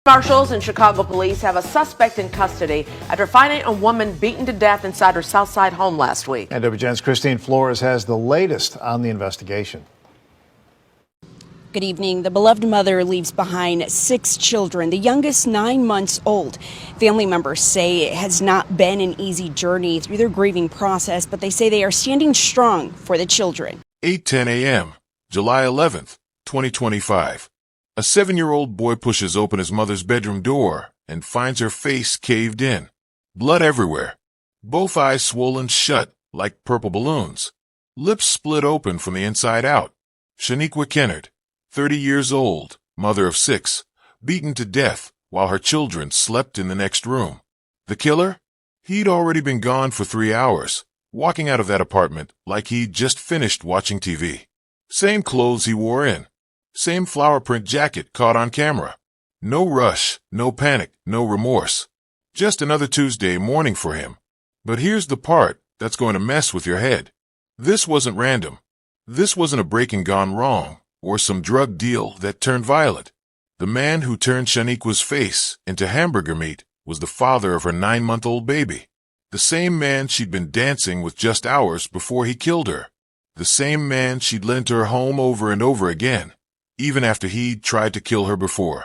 Marshals and Chicago police have a suspect in custody after finding a woman beaten to death inside her Southside home last week. And WGN's Christine Flores has the latest on the investigation. Good evening. The beloved mother leaves behind 6 children, the youngest 9 months old. Family members say it has not been an easy journey through their grieving process, but they say they are standing strong for the children. 8:10 a.m., July 11th, 2025. A 7-year-old boy pushes open his mother's bedroom door and finds her face caved in. Blood everywhere. Both eyes swollen shut like purple balloons. Lips split open from the inside out. Shaniqua Kennard, 30 years old, mother of 6, beaten to death while her children slept in the next room. The killer? He'd already been gone for 3 hours, walking out of that apartment like he'd just finished watching TV. Same clothes he wore in. Same flower print jacket caught on camera. No rush, no panic, no remorse. Just another Tuesday morning for him. But here's the part that's going to mess with your head. This wasn't random. This wasn't a break-in gone wrong or some drug deal that turned violent. The man who turned Shaniqua's face into hamburger meat was the father of her 9-month-old baby. The same man she'd been dancing with just hours before he killed her. The same man she'd led into her home over and over again, even after he'd tried to kill her before.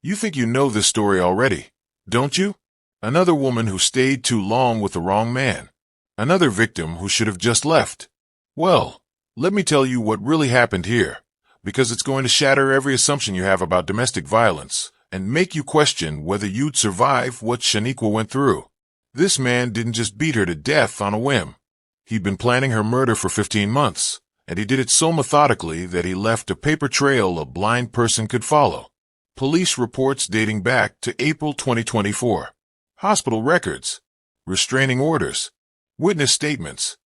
You think you know this story already, don't you? Another woman who stayed too long with the wrong man. Another victim who should have just left. Well, let me tell you what really happened here, because it's going to shatter every assumption you have about domestic violence and make you question whether you'd survive what Shaniqua went through. This man didn't just beat her to death on a whim. He'd been planning her murder for 15 months. And he did it so methodically that he left a paper trail a blind person could follow. Police reports dating back to April 2024. Hospital records. Restraining orders. Witness statements.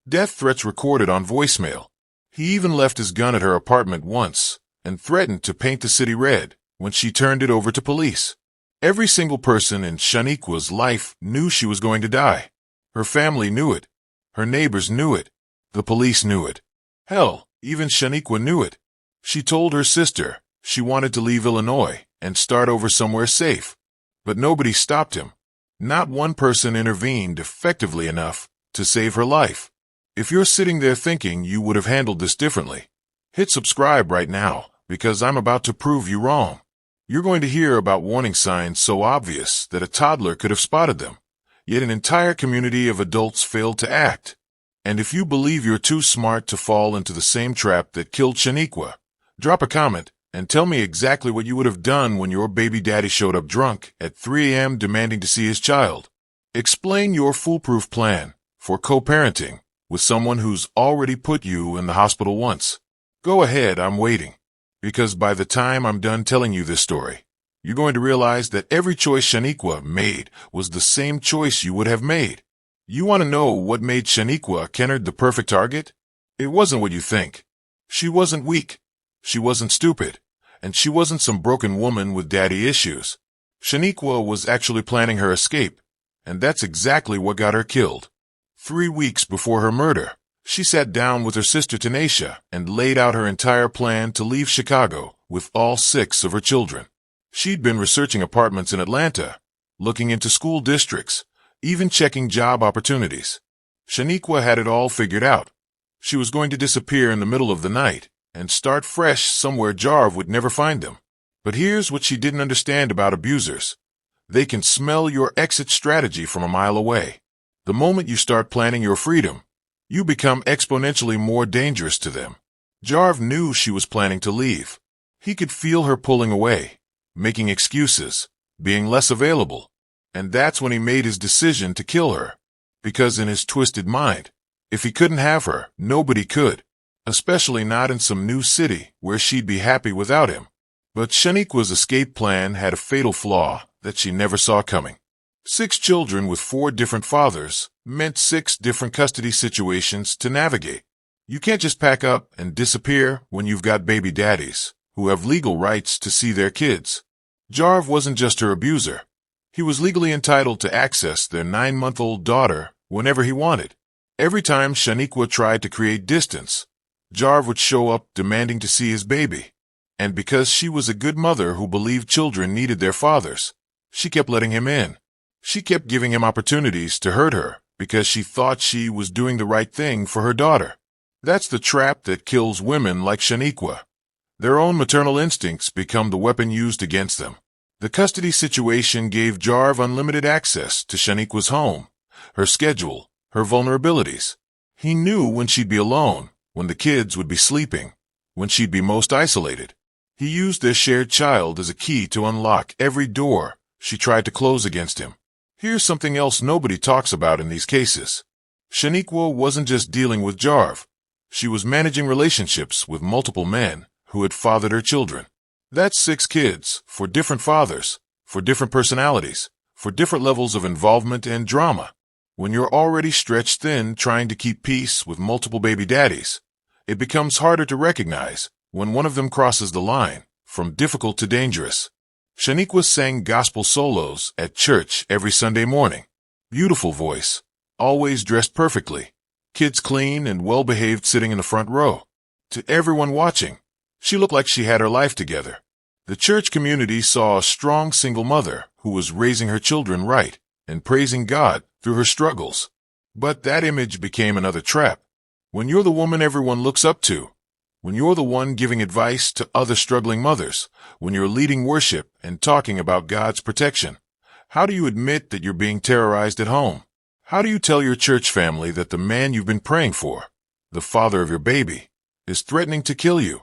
Death threats recorded on voicemail. He even left his gun at her apartment once and threatened to paint the city red when she turned it over to police. Every single person in Shaniqua's life knew she was going to die. Her family knew it. Her neighbors knew it. The police knew it. Hell, even Shaniqua knew it. She told her sister she wanted to leave Illinois and start over somewhere safe. But nobody stopped him. Not one person intervened effectively enough to save her life. If you're sitting there thinking you would have handled this differently, hit subscribe right now, because I'm about to prove you wrong. You're going to hear about warning signs so obvious that a toddler could have spotted them, yet an entire community of adults failed to act. And if you believe you're too smart to fall into the same trap that killed Shaniqua, drop a comment and tell me exactly what you would have done when your baby daddy showed up drunk at 3 a.m. demanding to see his child. Explain your foolproof plan for co-parenting with someone who's already put you in the hospital once. Go ahead, I'm waiting. Because by the time I'm done telling you this story, you're going to realize that every choice Shaniqua made was the same choice you would have made. You want to know what made Shaniqua Kennard the perfect target? It wasn't what you think. She wasn't weak. She wasn't stupid. And she wasn't some broken woman with daddy issues. Shaniqua was actually planning her escape. And that's exactly what got her killed. 3 weeks before her murder, she sat down with her sister Tanisha and laid out her entire plan to leave Chicago with all 6 of her children. She'd been researching apartments in Atlanta, looking into school districts, even checking job opportunities. Shaniqua had it all figured out. She was going to disappear in the middle of the night and start fresh somewhere Jarv would never find them. But here's what she didn't understand about abusers. They can smell your exit strategy from a mile away. The moment you start planning your freedom, you become exponentially more dangerous to them. Jarv knew she was planning to leave. He could feel her pulling away, making excuses, being less available. And that's when he made his decision to kill her. Because in his twisted mind, if he couldn't have her, nobody could. Especially not in some new city where she'd be happy without him. But Shaniqua's escape plan had a fatal flaw that she never saw coming. 6 children with 4 different fathers meant 6 different custody situations to navigate. You can't just pack up and disappear when you've got baby daddies who have legal rights to see their kids. Jarv wasn't just her abuser. He was legally entitled to access their 9-month-old daughter whenever he wanted. Every time Shaniqua tried to create distance, Jarv would show up demanding to see his baby. And because she was a good mother who believed children needed their fathers, she kept letting him in. She kept giving him opportunities to hurt her because she thought she was doing the right thing for her daughter. That's the trap that kills women like Shaniqua. Their own maternal instincts become the weapon used against them. The custody situation gave Jarv unlimited access to Shaniqua's home, her schedule, her vulnerabilities. He knew when she'd be alone, when the kids would be sleeping, when she'd be most isolated. He used their shared child as a key to unlock every door she tried to close against him. Here's something else nobody talks about in these cases. Shaniqua wasn't just dealing with Jarv. She was managing relationships with multiple men who had fathered her children. That's 6 kids, for different fathers, for different personalities, for different levels of involvement and drama. When you're already stretched thin trying to keep peace with multiple baby daddies, it becomes harder to recognize when one of them crosses the line from difficult to dangerous. Shaniqua sang gospel solos at church every Sunday morning. Beautiful voice, always dressed perfectly, kids clean and well-behaved sitting in the front row. To everyone watching, she looked like she had her life together. The church community saw a strong single mother who was raising her children right and praising God through her struggles. But that image became another trap. When you're the woman everyone looks up to, when you're the one giving advice to other struggling mothers, when you're leading worship and talking about God's protection, how do you admit that you're being terrorized at home? How do you tell your church family that the man you've been praying for, the father of your baby, is threatening to kill you?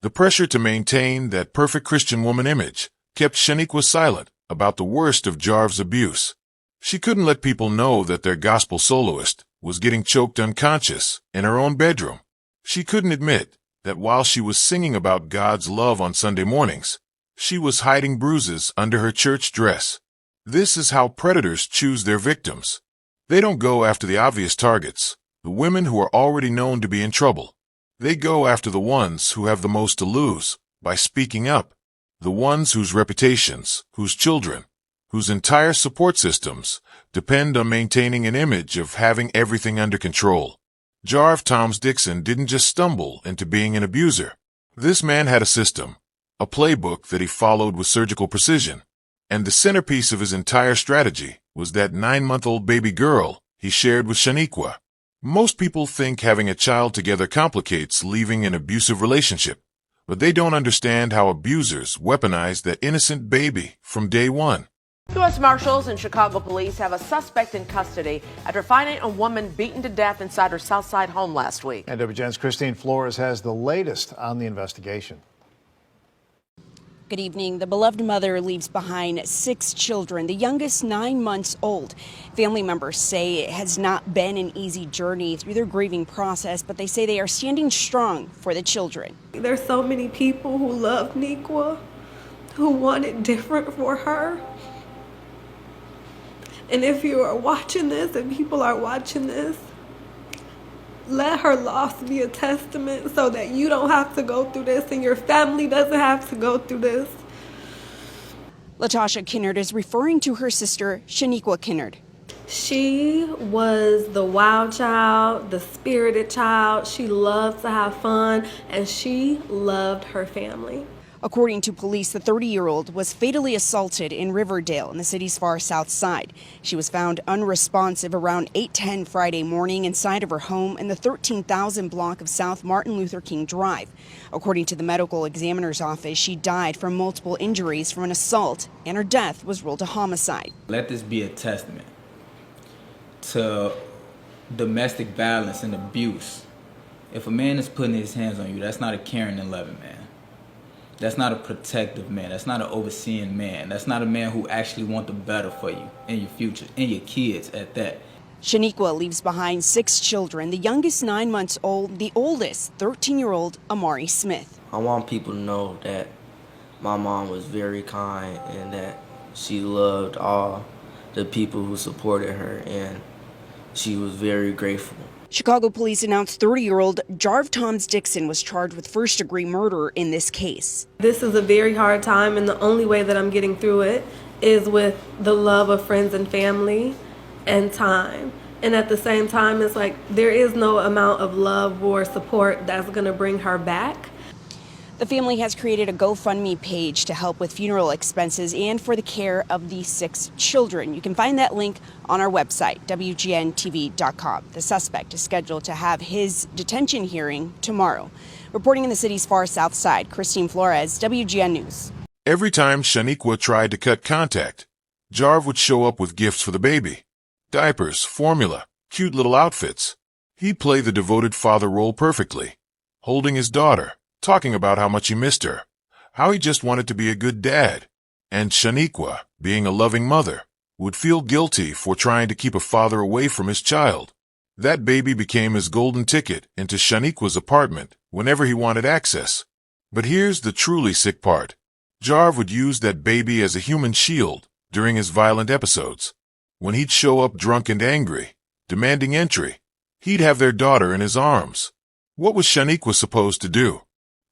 The pressure to maintain that perfect Christian woman image kept Shaniqua silent about the worst of Jarv's abuse. She couldn't let people know that their gospel soloist was getting choked unconscious in her own bedroom. She couldn't admit that while she was singing about God's love on Sunday mornings, she was hiding bruises under her church dress. This is how predators choose their victims. They don't go after the obvious targets, the women who are already known to be in trouble. They go after the ones who have the most to lose by speaking up, the ones whose reputations, whose children, whose entire support systems depend on maintaining an image of having everything under control. Jarv Toms Dixon didn't just stumble into being an abuser. This man had a system, a playbook that he followed with surgical precision. And the centerpiece of his entire strategy was that 9-month-old baby girl he shared with Shaniqua. Most people think having a child together complicates leaving an abusive relationship, but they don't understand how abusers weaponize that innocent baby from day one. U.S. Marshals and Chicago police have a suspect in custody after finding a woman beaten to death inside her Southside home last week. And WGN's Christine Flores has the latest on the investigation. Good evening. The beloved mother leaves behind 6 children, the youngest 9 months old. Family members say it has not been an easy journey through their grieving process, but they say they are standing strong for the children. There's so many people who love Niqua, who want it different for her. And if you are watching this and people are watching this, let her loss be a testament so that you don't have to go through this and your family doesn't have to go through this. Latasha Kinnard is referring to her sister, Shaniqua Kinnard. She was the wild child, the spirited child. She loved to have fun, and she loved her family. According to police, the 30-year-old was fatally assaulted in Riverdale in the city's far south side. She was found unresponsive around 8:10 Friday morning inside of her home in the 13,000 block of South Martin Luther King Drive. According to the medical examiner's office, she died from multiple injuries from an assault, and her death was ruled a homicide. Let this be a testament to domestic violence and abuse. If a man is putting his hands on you, that's not a caring and loving man. That's not a protective man. That's not an overseeing man. That's not a man who actually wants the better for you and your future and your kids at that. Shaniqua leaves behind 6 children, the youngest 9 months old, the oldest 13-year-old Amari Smith. I want people to know that my mom was very kind and that she loved all the people who supported her, and she was very grateful. Chicago police announced 30-year-old Jarv Toms Dixon was charged with first-degree murder in this case. This is a very hard time, and the only way that I'm getting through it is with the love of friends and family and time. And at the same time, it's like there is no amount of love or support that's going to bring her back. The family has created a GoFundMe page to help with funeral expenses and for the care of the 6 children. You can find that link on our website, WGNTV.com. The suspect is scheduled to have his detention hearing tomorrow. Reporting in the city's far south side, Christine Flores, WGN News. Every time Shaniqua tried to cut contact, Jarv would show up with gifts for the baby. Diapers, formula, cute little outfits. He'd play the devoted father role perfectly, holding his daughter, talking about how much he missed her, how he just wanted to be a good dad. And Shaniqua, being a loving mother, would feel guilty for trying to keep a father away from his child. That baby became his golden ticket into Shaniqua's apartment whenever he wanted access. But here's the truly sick part. Jarv would use that baby as a human shield during his violent episodes. When he'd show up drunk and angry, demanding entry, he'd have their daughter in his arms. What was Shaniqua supposed to do?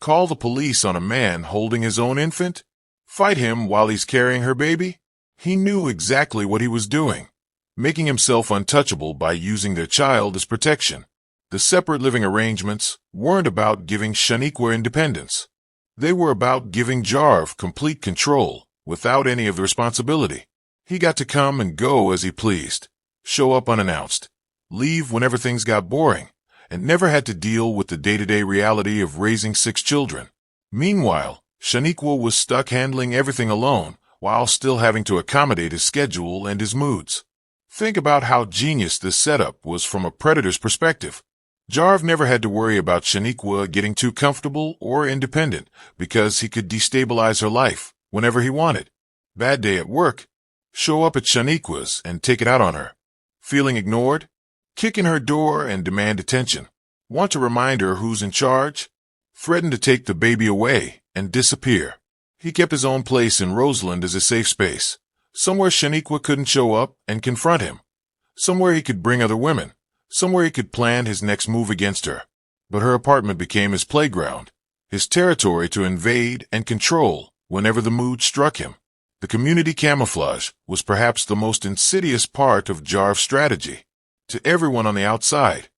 Call the police on a man holding his own infant? Fight him while he's carrying her baby? He knew exactly what he was doing, making himself untouchable by using their child as protection. The separate living arrangements weren't about giving Shaniqua independence. They were about giving Jarv complete control without any of the responsibility. He got to come and go as he pleased, show up unannounced, leave whenever things got boring, and never had to deal with the day-to-day reality of raising 6 children. Meanwhile, Shaniqua was stuck handling everything alone while still having to accommodate his schedule and his moods. Think about how genius this setup was from a predator's perspective. Jarv never had to worry about Shaniqua getting too comfortable or independent because he could destabilize her life whenever he wanted. Bad day at work, show up at Shaniqua's and take it out on her. Feeling ignored? Kick in her door and demand attention. Want to remind her who's in charge? Threaten to take the baby away and disappear. He kept his own place in Roseland as a safe space, somewhere Shaniqua couldn't show up and confront him, somewhere he could bring other women, somewhere he could plan his next move against her. But her apartment became his playground, his territory to invade and control whenever the mood struck him. The community camouflage was perhaps the most insidious part of Jarv's strategy. To everyone on the outside,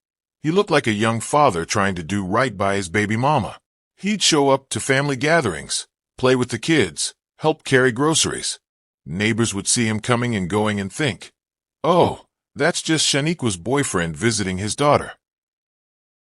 he looked like a young father trying to do right by his baby mama. He'd show up to family gatherings, play with the kids, help carry groceries. Neighbors would see him coming and going and think, "Oh, that's just Shaniqua's boyfriend visiting his daughter."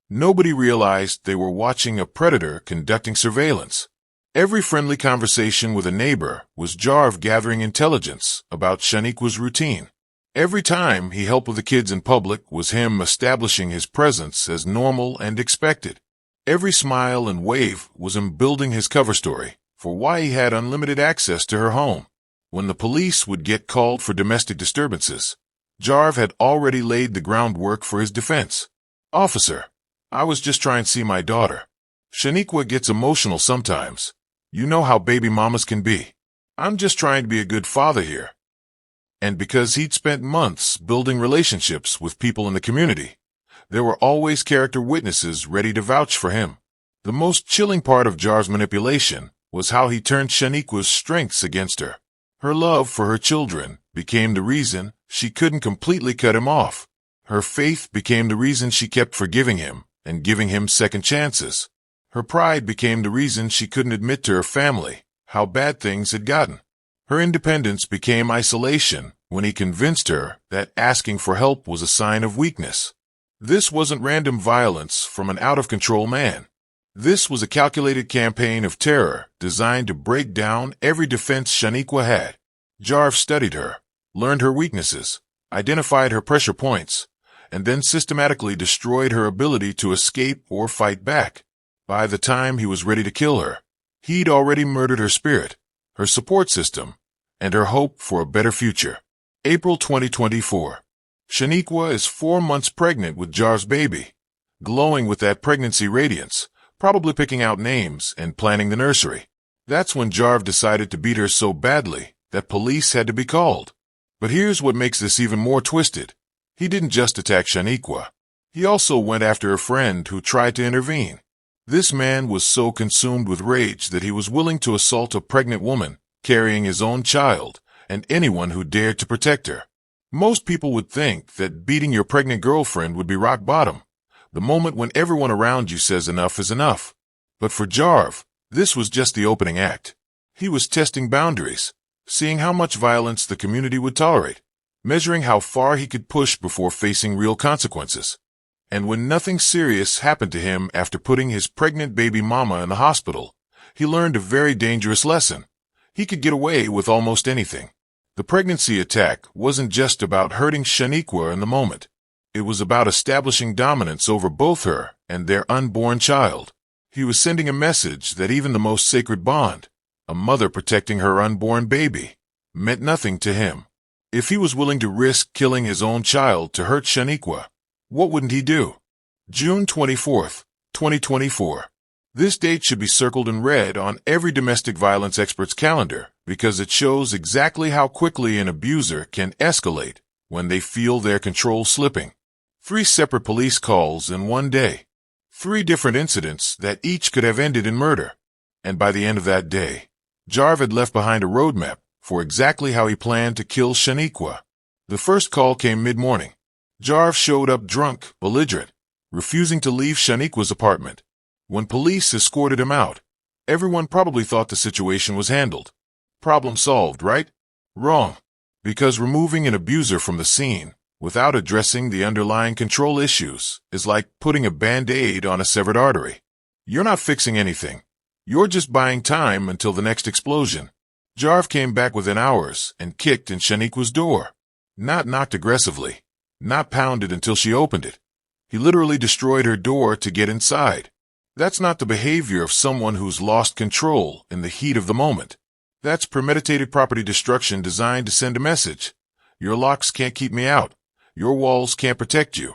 Nobody realized they were watching a predator conducting surveillance. Every friendly conversation with a neighbor was Jarv gathering intelligence about Shaniqua's routine. Every time he helped with the kids in public was him establishing his presence as normal and expected. Every smile and wave was him building his cover story for why he had unlimited access to her home. When the police would get called for domestic disturbances, Jarv had already laid the groundwork for his defense. "Officer, I was just trying to see my daughter. Shaniqua gets emotional sometimes. You know how baby mamas can be. I'm just trying to be a good father here." And because he'd spent months building relationships with people in the community, there were always character witnesses ready to vouch for him. The most chilling part of Jarv's manipulation was how he turned Shaniqua's strengths against her. Her love for her children became the reason she couldn't completely cut him off. Her faith became the reason she kept forgiving him and giving him second chances. Her pride became the reason she couldn't admit to her family how bad things had gotten. Her independence became isolation when he convinced her that asking for help was a sign of weakness. This wasn't random violence from an out-of-control man. This was a calculated campaign of terror designed to break down every defense Shaniqua had. Jarv studied her, learned her weaknesses, identified her pressure points, and then systematically destroyed her ability to escape or fight back. By the time he was ready to kill her, he'd already murdered her spirit, her support system, and her hope for a better future. April 2024. Shaniqua is 4 months pregnant with Jarv's baby, glowing with that pregnancy radiance, probably picking out names and planning the nursery. That's when Jarv decided to beat her so badly that police had to be called. But here's what makes this even more twisted. He didn't just attack Shaniqua. He also went after a friend who tried to intervene. This man was so consumed with rage that he was willing to assault a pregnant woman carrying his own child and anyone who dared to protect her. Most people would think that beating your pregnant girlfriend would be rock bottom, the moment when everyone around you says enough is enough. But for Jarv, This was just the opening act. He was testing boundaries, seeing how much violence the community would tolerate, measuring how far he could push before facing real consequences. And when nothing serious happened to him after putting his pregnant baby mama in the hospital, he learned a very dangerous lesson. He could get away with almost anything. The pregnancy attack wasn't just about hurting Shaniqua in the moment. It was about establishing dominance over both her and their unborn child. He was sending a message that even the most sacred bond, a mother protecting her unborn baby, meant nothing to him. If he was willing to risk killing his own child to hurt Shaniqua, what wouldn't he do? June 24th, 2024. This date should be circled in red on every domestic violence expert's calendar because it shows exactly how quickly an abuser can escalate when they feel their control slipping. 3 separate police calls in one day. 3 different incidents that each could have ended in murder. And by the end of that day, Jarv had left behind a roadmap for exactly how he planned to kill Shaniqua. The first call came mid-morning. Jarv showed up drunk, belligerent, refusing to leave Shaniqua's apartment. When police escorted him out, everyone probably thought the situation was handled. Problem solved, right? Wrong. Because removing an abuser from the scene without addressing the underlying control issues is like putting a Band-Aid on a severed artery. You're not fixing anything. You're just buying time until the next explosion. Jarv came back within hours and kicked in Shaniqua's door. Not knocked aggressively. Not pounded until she opened it. He literally destroyed her door to get inside. That's not the behavior of someone who's lost control in the heat of the moment. That's premeditated property destruction designed to send a message. Your locks can't keep me out. Your walls can't protect you.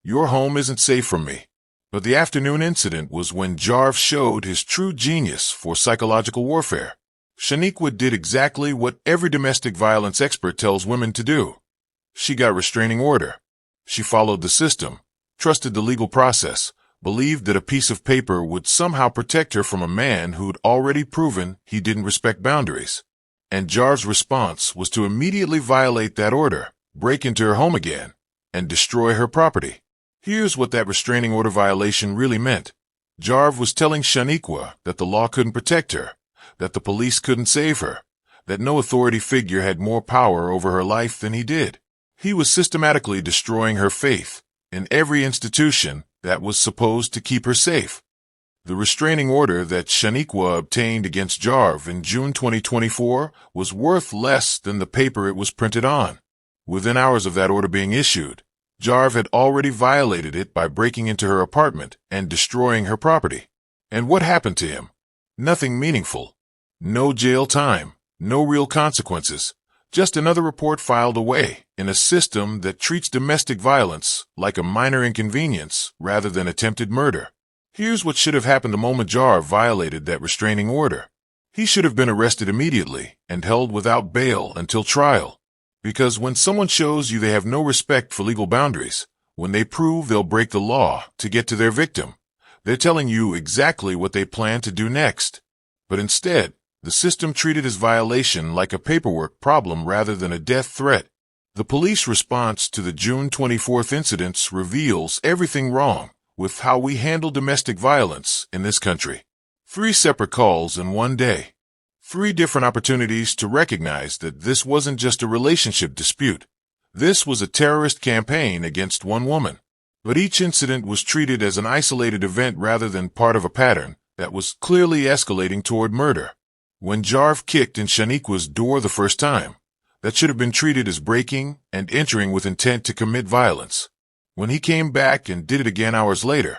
Your home isn't safe from me. But the afternoon incident was when Jarv showed his true genius for psychological warfare. Shaniqua did exactly what every domestic violence expert tells women to do. She got restraining order. She followed the system, trusted the legal process, believed that a piece of paper would somehow protect her from a man who'd already proven he didn't respect boundaries. And Jarv's response was to immediately violate that order, break into her home again, and destroy her property. Here's what that restraining order violation really meant. Jarv was telling Shaniqua that the law couldn't protect her, that the police couldn't save her, that no authority figure had more power over her life than he did. He was systematically destroying her faith in every institution that was supposed to keep her safe. The restraining order that Shaniqua obtained against Jarv in June 2024 was worth less than the paper it was printed on. Within hours of that order being issued, Jarv had already violated it by breaking into her apartment and destroying her property. And what happened to him? Nothing meaningful. No jail time, no real consequences. Just another report filed away in a system that treats domestic violence like a minor inconvenience rather than attempted murder. Here's what should have happened the moment Jarv violated that restraining order. He should have been arrested immediately and held without bail until trial. Because when someone shows you they have no respect for legal boundaries, when they prove they'll break the law to get to their victim, they're telling you exactly what they plan to do next. But instead, the system treated his violation like a paperwork problem rather than a death threat. The police response to the June 24th incidents reveals everything wrong with how we handle domestic violence in this country. 3 separate calls in one day. 3 different opportunities to recognize that this wasn't just a relationship dispute. This was a terrorist campaign against one woman. But each incident was treated as an isolated event rather than part of a pattern that was clearly escalating toward murder. When Jarv kicked in Shaniqua's door the first time, that should have been treated as breaking and entering with intent to commit violence. When he came back and did it again hours later,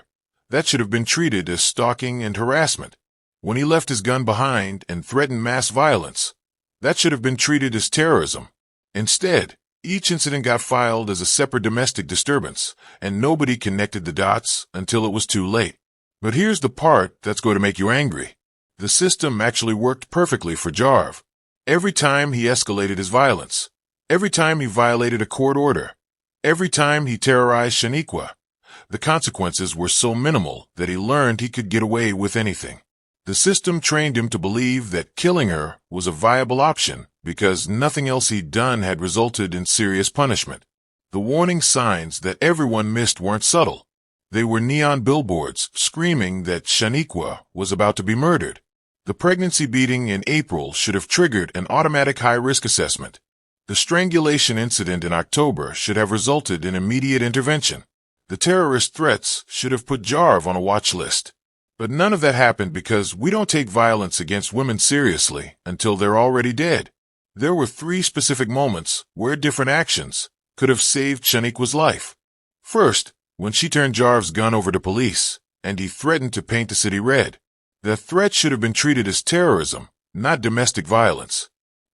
that should have been treated as stalking and harassment. When he left his gun behind and threatened mass violence, that should have been treated as terrorism. Instead, each incident got filed as a separate domestic disturbance, and nobody connected the dots until it was too late. But here's the part that's going to make you angry. The system actually worked perfectly for Jarv. Every time he escalated his violence, every time he violated a court order, every time he terrorized Shaniqua, the consequences were so minimal that he learned he could get away with anything. The system trained him to believe that killing her was a viable option because nothing else he'd done had resulted in serious punishment. The warning signs that everyone missed weren't subtle. They were neon billboards screaming that Shaniqua was about to be murdered. The pregnancy beating in April should have triggered an automatic high-risk assessment. The strangulation incident in October should have resulted in immediate intervention. The terrorist threats should have put Jarv on a watch list. But none of that happened because we don't take violence against women seriously until they're already dead. There were 3 specific moments where different actions could have saved Shaniqua's life. First, when she turned Jarv's gun over to police, and he threatened to paint the city red. The threat should have been treated as terrorism, not domestic violence.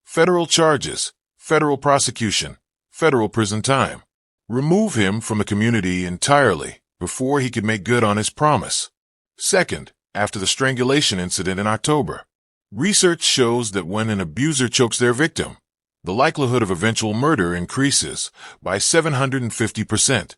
Federal charges, federal prosecution, federal prison time. Remove him from the community entirely before he could make good on his promise. Second, after the strangulation incident in October, research shows that when an abuser chokes their victim, the likelihood of eventual murder increases by 750%.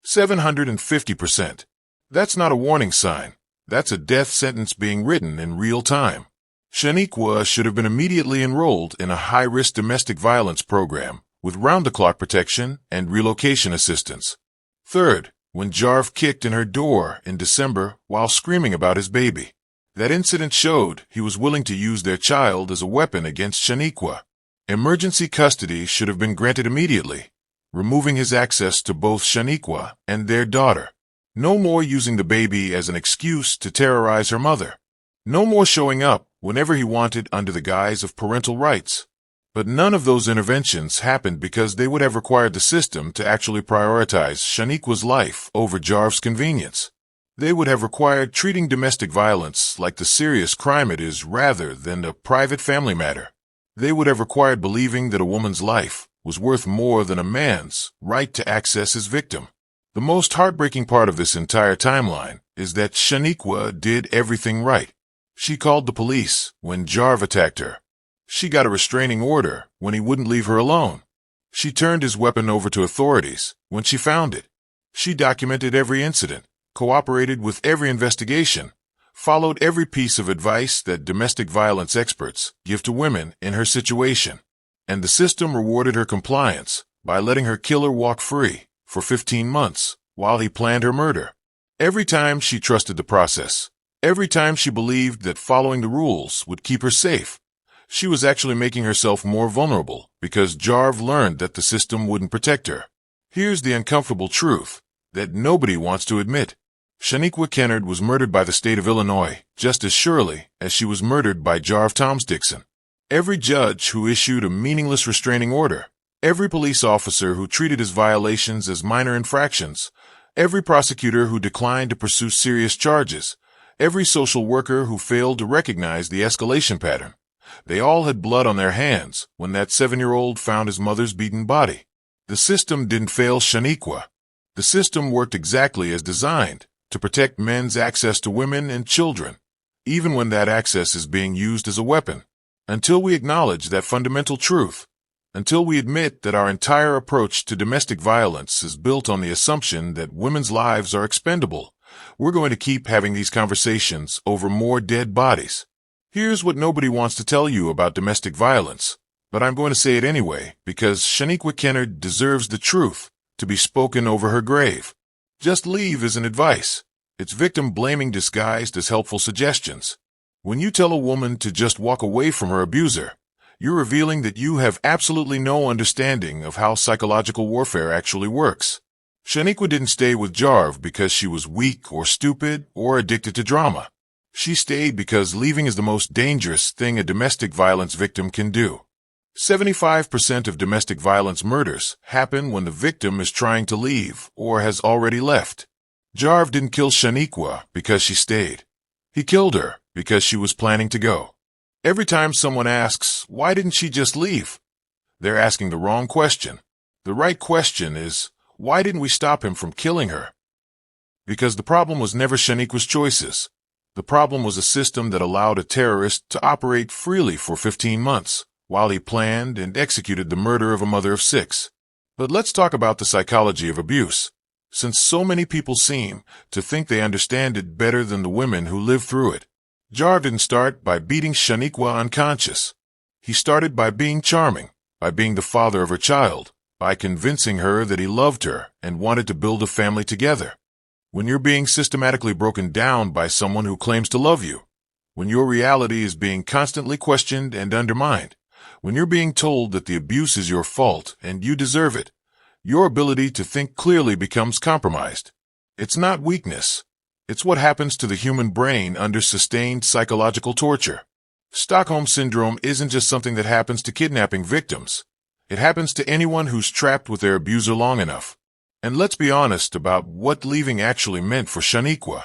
750%. That's not a warning sign. That's a death sentence being written in real time. Shaniqua should have been immediately enrolled in a high-risk domestic violence program with round-the-clock protection and relocation assistance. Third, when Jarv kicked in her door in December while screaming about his baby. That incident showed he was willing to use their child as a weapon against Shaniqua. Emergency custody should have been granted immediately, removing his access to both Shaniqua and their daughter. No more using the baby as an excuse to terrorize her mother. No more showing up whenever he wanted under the guise of parental rights. But none of those interventions happened because they would have required the system to actually prioritize Shaniqua's life over Jarv's convenience. They would have required treating domestic violence like the serious crime it is rather than a private family matter. They would have required believing that a woman's life was worth more than a man's right to access his victim. The most heartbreaking part of this entire timeline is that Shaniqua did everything right. She called the police when Jarv attacked her. She got a restraining order when he wouldn't leave her alone. She turned his weapon over to authorities when she found it. She documented every incident, cooperated with every investigation, followed every piece of advice that domestic violence experts give to women in her situation. And the system rewarded her compliance by letting her killer walk free for 15 months while he planned her murder. Every time she trusted the process, every time she believed that following the rules would keep her safe, she was actually making herself more vulnerable because Jarv learned that the system wouldn't protect her. Here's the uncomfortable truth that nobody wants to admit. Shaniqua Kennard was murdered by the state of Illinois just as surely as she was murdered by Jarv Toms Dixon. Every judge who issued a meaningless restraining order, every police officer who treated his violations as minor infractions, every prosecutor who declined to pursue serious charges, every social worker who failed to recognize the escalation pattern. They all had blood on their hands when that 7-year-old found his mother's beaten body. The system didn't fail Shaniqua. The system worked exactly as designed to protect men's access to women and children, even when that access is being used as a weapon. Until we acknowledge that fundamental truth, until we admit that our entire approach to domestic violence is built on the assumption that women's lives are expendable, we're going to keep having these conversations over more dead bodies. Here's what nobody wants to tell you about domestic violence, but I'm going to say it anyway because Shaniqua Kennard deserves the truth to be spoken over her grave. Just leave isn't advice. It's victim blaming disguised as helpful suggestions. When you tell a woman to just walk away from her abuser, you're revealing that you have absolutely no understanding of how psychological warfare actually works. Shaniqua didn't stay with Jarv because she was weak or stupid or addicted to drama. She stayed because leaving is the most dangerous thing a domestic violence victim can do. 75% of domestic violence murders happen when the victim is trying to leave or has already left. Jarv didn't kill Shaniqua because she stayed. He killed her because she was planning to go. Every time someone asks, why didn't she just leave? They're asking the wrong question. The right question is, why didn't we stop him from killing her? Because the problem was never Shaniqua's choices. The problem was a system that allowed a terrorist to operate freely for 15 months while he planned and executed the murder of a mother of 6. But let's talk about the psychology of abuse, since so many people seem to think they understand it better than the women who live through it. Jarv didn't start by beating Shaniqua unconscious. He started by being charming, by being the father of her child, by convincing her that he loved her and wanted to build a family together. When you're being systematically broken down by someone who claims to love you, when your reality is being constantly questioned and undermined, when you're being told that the abuse is your fault and you deserve it, your ability to think clearly becomes compromised. It's not weakness. It's what happens to the human brain under sustained psychological torture. Stockholm Syndrome isn't just something that happens to kidnapping victims. It happens to anyone who's trapped with their abuser long enough. And let's be honest about what leaving actually meant for Shaniqua.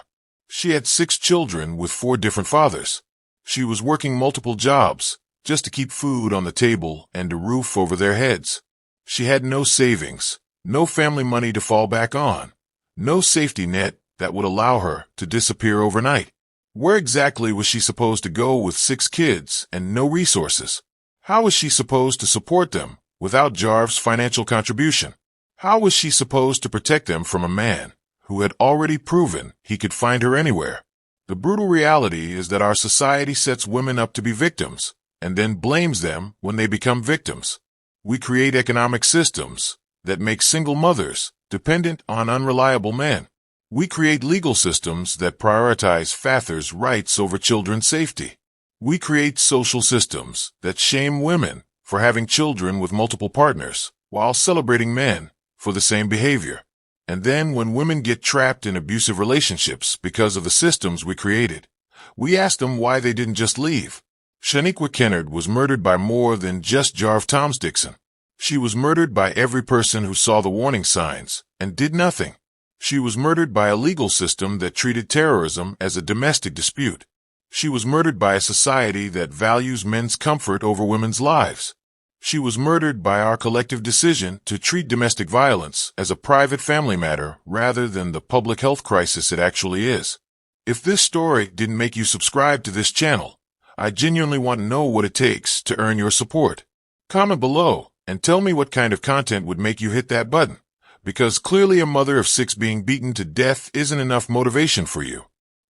She had 6 children with 4 different fathers. She was working multiple jobs just to keep food on the table and a roof over their heads. She had no savings, no family money to fall back on, no safety net that would allow her to disappear overnight. Where exactly was she supposed to go with 6 kids and no resources? How was she supposed to support them without Jarv's financial contribution? How was she supposed to protect them from a man who had already proven he could find her anywhere? The brutal reality is that our society sets women up to be victims and then blames them when they become victims. We create economic systems that make single mothers dependent on unreliable men. We create legal systems that prioritize fathers' rights over children's safety. We create social systems that shame women for having children with multiple partners while celebrating men for the same behavior. And then when women get trapped in abusive relationships because of the systems we created, we ask them why they didn't just leave. Shaniqua Kennard was murdered by more than just Jarv Toms Dixon. She was murdered by every person who saw the warning signs and did nothing. She was murdered by a legal system that treated terrorism as a domestic dispute. She was murdered by a society that values men's comfort over women's lives. She was murdered by our collective decision to treat domestic violence as a private family matter rather than the public health crisis it actually is. If this story didn't make you subscribe to this channel, I genuinely want to know what it takes to earn your support. Comment below and tell me what kind of content would make you hit that button. Because clearly a mother of 6 being beaten to death isn't enough motivation for you.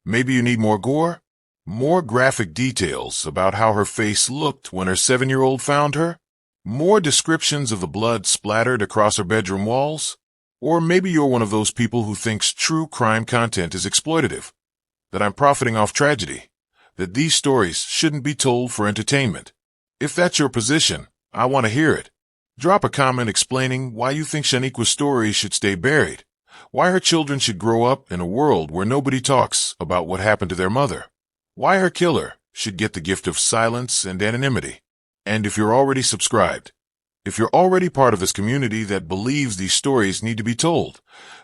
Maybe you need more gore? More graphic details about how her face looked when her 7-year-old found her? More descriptions of the blood splattered across her bedroom walls? Or maybe you're one of those people who thinks true crime content is exploitative, that I'm profiting off tragedy, that these stories shouldn't be told for entertainment. If that's your position, I want to hear it. Drop a comment explaining why you think Shaniqua's story should stay buried, why her children should grow up in a world where nobody talks about what happened to their mother, why her killer should get the gift of silence and anonymity. And if you're already subscribed, if you're already part of this community that believes these stories need to be told,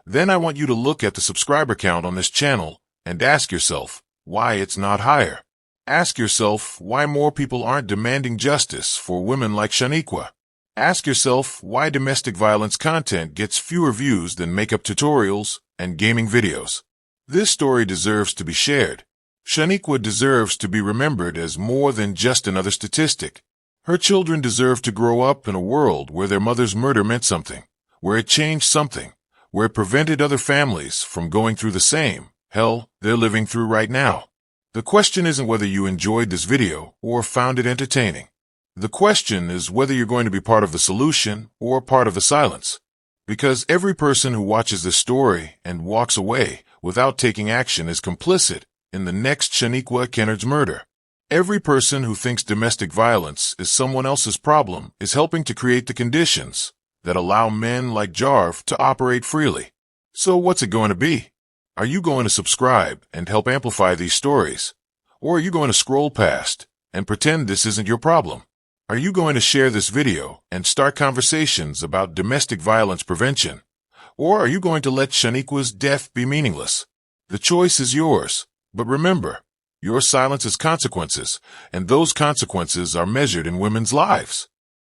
then I want you to look at the subscriber count on this channel and ask yourself why it's not higher. Ask yourself why more people aren't demanding justice for women like Shaniqua. Ask yourself why domestic violence content gets fewer views than makeup tutorials and gaming videos. This story deserves to be shared. Shaniqua deserves to be remembered as more than just another statistic. Her children deserve to grow up in a world where their mother's murder meant something, where it changed something, where it prevented other families from going through the same hell they're living through right now. The question isn't whether you enjoyed this video or found it entertaining. The question is whether you're going to be part of the solution or part of the silence. Because every person who watches this story and walks away without taking action is complicit in the next Shaniqua Kennard's murder. Every person who thinks domestic violence is someone else's problem is helping to create the conditions that allow men like Jarv to operate freely. So what's it going to be? Are you going to subscribe and help amplify these stories? Or are you going to scroll past and pretend this isn't your problem? Are you going to share this video and start conversations about domestic violence prevention? Or are you going to let Shaniqua's death be meaningless? The choice is yours, but remember, your silence has consequences, and those consequences are measured in women's lives.